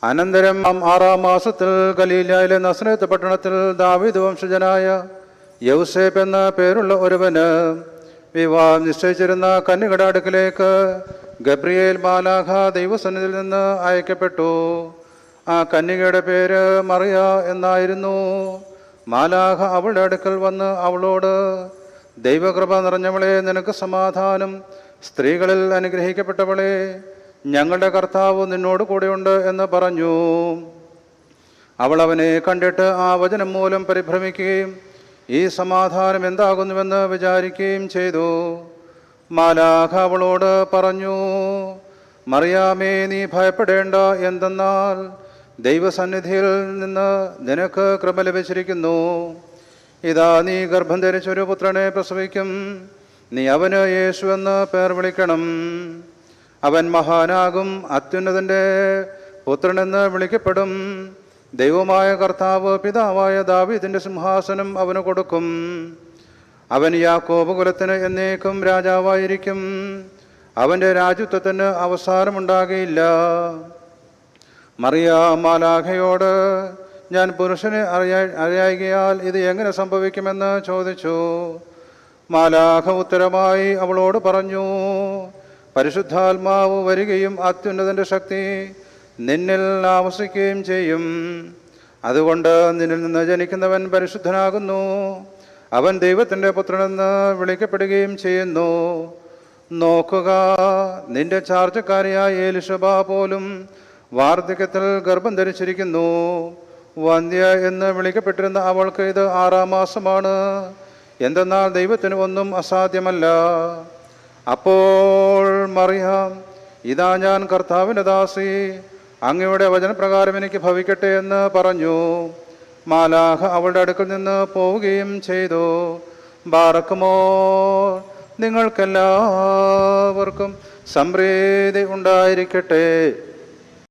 അനന്തരം 6-ാം മാസത്തിൽ ഗലീലയിലെ നസറേത്ത് പട്ടണത്തിൽ ദാവീദ് വംശജനായ യൗസേപ്പ് എന്ന പേരുള്ള ഒരുവന് വിവാഹം നിശ്ചയിച്ചിരുന്ന കന്യകയുടെ അടുക്കിലേക്ക് ഗബ്രിയേൽ മാലാഖ ദൈവസന്നിധിയിൽ നിന്ന് അയക്കപ്പെട്ടു. ആ കന്യകയുടെ പേര് മറിയ എന്നായിരുന്നു. മാലാഖ അവളുടെ അടുക്കൽ വന്ന് അവളോട്, ദൈവകൃപ നിറഞ്ഞവളെ, നിനക്ക് സമാധാനം, സ്ത്രീകളിൽ അനുഗ്രഹിക്കപ്പെട്ടവളെ, ഞങ്ങളുടെ കർത്താവ് നിന്നോട് കൂടെയുണ്ട് എന്ന് പറഞ്ഞു. അവൾ അവനെ കണ്ടിട്ട് ആ വചനം മൂലം പരിഭ്രമിക്കുകയും ഈ സമാധാനം എന്താകുന്നുവെന്ന് വിചാരിക്കുകയും ചെയ്തു. മാലാഖ അവളോട് പറഞ്ഞു, മറിയാമേ, നീ ഭയപ്പെടേണ്ട. എന്തെന്നാൽ ദൈവസന്നിധിയിൽ നിന്ന് നിനക്ക് കൃപ ലഭിച്ചിരിക്കുന്നു. ഇതാ, നീ ഗർഭം ധരിച്ചൊരു പുത്രനെ പ്രസവിക്കും. നീ അവന് യേശു എന്ന് പേർ വിളിക്കണം. അവൻ മഹാനാകും, അത്യുന്നതൻ്റെ പുത്രനെന്ന് വിളിക്കപ്പെടും. ദൈവമായ കർത്താവ് പിതാവായ ദാവീദിൻ്റെ സിംഹാസനം അവന് കൊടുക്കും. അവൻ യാക്കോബ് കുലത്തിന് എന്നേക്കും രാജാവായിരിക്കും. അവൻ്റെ രാജ്യത്വത്തിന് അവസാനമുണ്ടാകുകയില്ല. മറിയ മാലാഖയോട്, ഞാൻ പുരുഷനെ അറിയായികയാൽ ഇത് എങ്ങനെ സംഭവിക്കുമെന്ന് ചോദിച്ചു. മാലാഖ ഉത്തരമായി അവളോട് പറഞ്ഞു, പരിശുദ്ധാത്മാവ് വരികയും അത്യുന്നതൻ്റെ ശക്തി നിന്നിൽ ആവസിക്കുകയും ചെയ്യും. അതുകൊണ്ട് നിന്നിൽ നിന്ന് ജനിക്കുന്നവൻ പരിശുദ്ധനാകുന്നു. അവൻ ദൈവത്തിൻ്റെ പുത്രനെന്ന് വിളിക്കപ്പെടുകയും ചെയ്യുന്നു. നോക്കുക, നിന്റെ ചാർച്ചക്കാരിയായ എലിശബ പോലും വാർദ്ധക്യത്തിൽ ഗർഭം ധരിച്ചിരിക്കുന്നു. വന്ധ്യ എന്ന് വിളിക്കപ്പെട്ടിരുന്ന അവൾക്ക് ഇത് 6-ാം മാസമാണ്. എന്തെന്നാൽ ദൈവത്തിന് ഒന്നും അസാധ്യമല്ല. അപ്പോൾ മറിയാം, ഇതാ ഞാൻ കർത്താവിൻ്റെ ദാസി, അങ്ങയുടെ വചനപ്രകാരം എനിക്ക് ഭവിക്കട്ടെ എന്ന് പറഞ്ഞു. മാലാഖ അവളുടെ അടുക്കൽ നിന്ന് പോവുകയും ചെയ്തു. ബാറക്കുമോ, നിങ്ങൾക്കെല്ലാവർക്കും സമൃദ്ധി ഉണ്ടായിരിക്കട്ടെ.